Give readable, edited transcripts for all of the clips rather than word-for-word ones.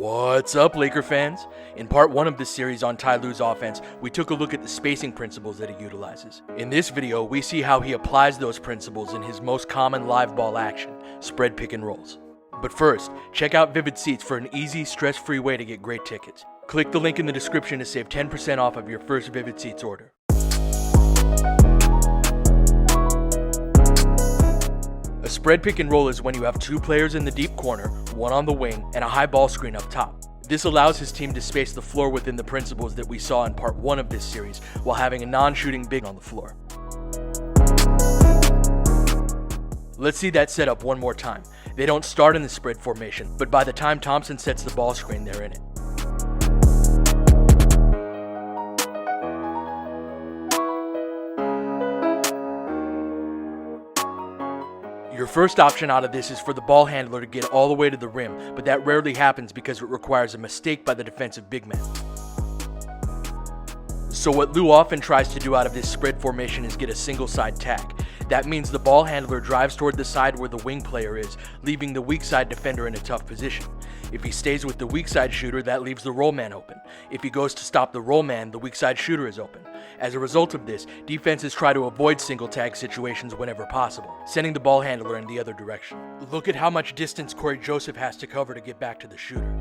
What's up, Laker fans? In part 1 of this series on Ty Lue's offense, we took a look at the spacing principles that he utilizes. In this video, we see how he applies those principles in his most common live ball action, spread pick and rolls. But first, check out Vivid Seats for an easy, stress-free way to get great tickets. Click the link in the description to save 10% off of your first Vivid Seats order. A spread pick and roll is when you have two players in the deep corner, one on the wing, and a high ball screen up top. This allows his team to space the floor within the principles that we saw in part 1 of this series, while having a non-shooting big on the floor. Let's see that setup one more time. They don't start in the spread formation, but by the time Thompson sets the ball screen, they're in it. Your first option out of this is for the ball handler to get all the way to the rim, but that rarely happens because it requires a mistake by the defensive big man. So what Lue often tries to do out of this spread formation is get a single side tack. That means the ball handler drives toward the side where the wing player is, leaving the weak side defender in a tough position. If he stays with the weak side shooter, that leaves the roll man open. If he goes to stop the roll man, the weak side shooter is open. As a result of this, defenses try to avoid single tag situations whenever possible, sending the ball handler in the other direction. Look at how much distance Corey Joseph has to cover to get back to the shooter.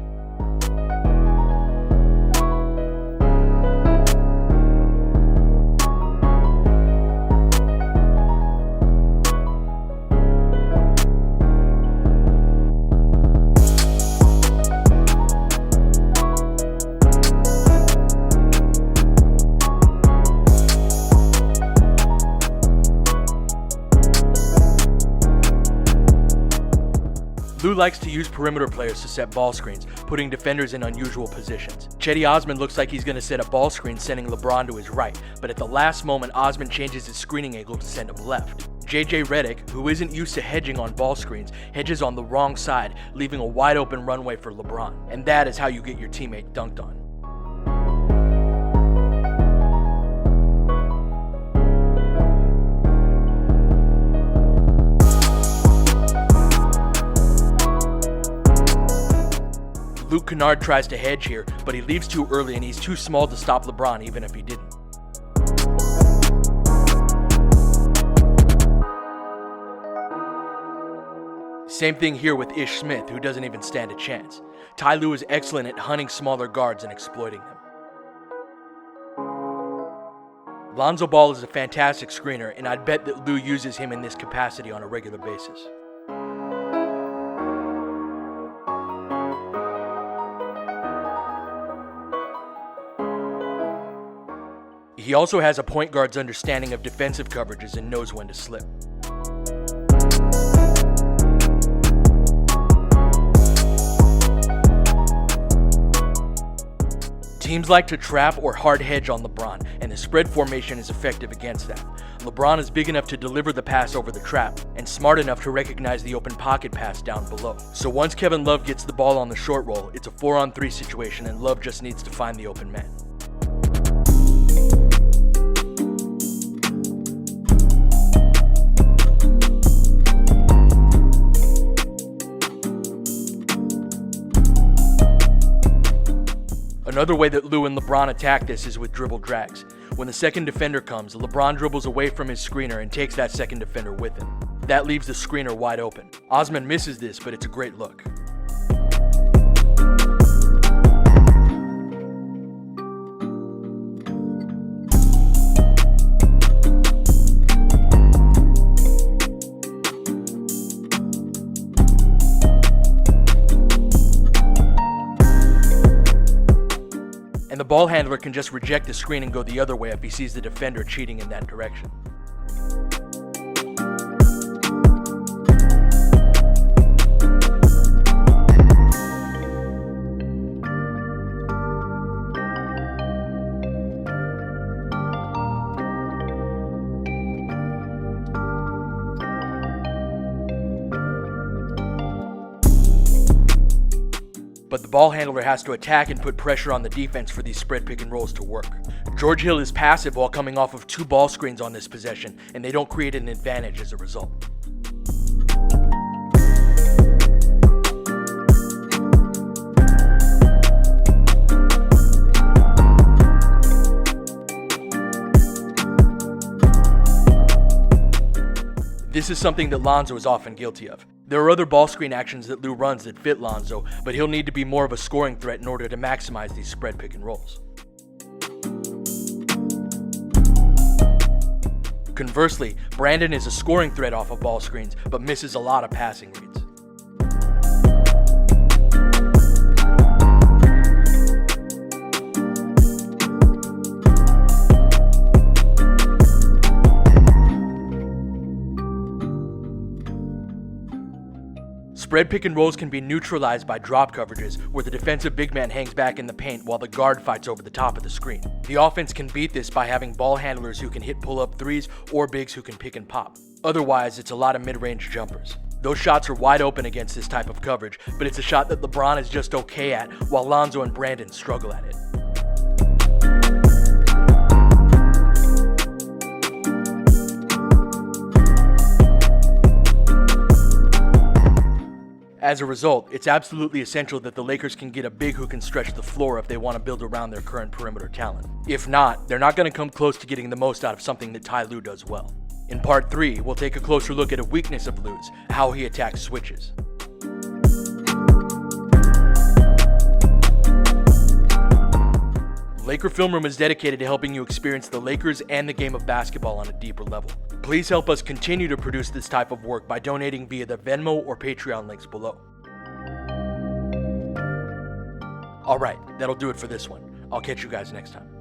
Lue likes to use perimeter players to set ball screens, putting defenders in unusual positions. Cedi Osman looks like he's going to set a ball screen sending LeBron to his right, but at the last moment Osman changes his screening angle to send him left. JJ Redick, who isn't used to hedging on ball screens, hedges on the wrong side, leaving a wide open runway for LeBron. And that is how you get your teammate dunked on. Luke Kennard tries to hedge here, but he leaves too early and he's too small to stop LeBron even if he didn't. Same thing here with Ish Smith, who doesn't even stand a chance. Ty Lue is excellent at hunting smaller guards and exploiting them. Lonzo Ball is a fantastic screener, and I'd bet that Lue uses him in this capacity on a regular basis. He also has a point guard's understanding of defensive coverages and knows when to slip. Teams like to trap or hard hedge on LeBron, and the spread formation is effective against that. LeBron is big enough to deliver the pass over the trap, and smart enough to recognize the open pocket pass down below. So once Kevin Love gets the ball on the short roll, it's a 4-on-3 situation and Love just needs to find the open man. Another way that Lue and LeBron attack this is with dribble drags. When the second defender comes, LeBron dribbles away from his screener and takes that second defender with him. That leaves the screener wide open. Osman misses this, but it's a great look. And the ball handler can just reject the screen and go the other way if he sees the defender cheating in that direction. But the ball handler has to attack and put pressure on the defense for these spread pick and rolls to work. George Hill is passive while coming off of 2 ball screens on this possession, and they don't create an advantage as a result. This is something that Lonzo is often guilty of. There are other ball screen actions that Lou runs that fit Lonzo, but he'll need to be more of a scoring threat in order to maximize these spread pick and rolls. Conversely, Brandon is a scoring threat off of ball screens, but misses a lot of passing reads. Spread pick and rolls can be neutralized by drop coverages, where the defensive big man hangs back in the paint while the guard fights over the top of the screen. The offense can beat this by having ball handlers who can hit pull-up threes or bigs who can pick and pop. Otherwise, it's a lot of mid-range jumpers. Those shots are wide open against this type of coverage, but it's a shot that LeBron is just okay at, while Lonzo and Brandon struggle at it. As a result, it's absolutely essential that the Lakers can get a big who can stretch the floor if they want to build around their current perimeter talent. If not, they're not going to come close to getting the most out of something that Ty Lue does well. In part 3, we'll take a closer look at a weakness of Lue's, how he attacks switches. Laker Film Room is dedicated to helping you experience the Lakers and the game of basketball on a deeper level. Please help us continue to produce this type of work by donating via the Venmo or Patreon links below. Alright, that'll do it for this one. I'll catch you guys next time.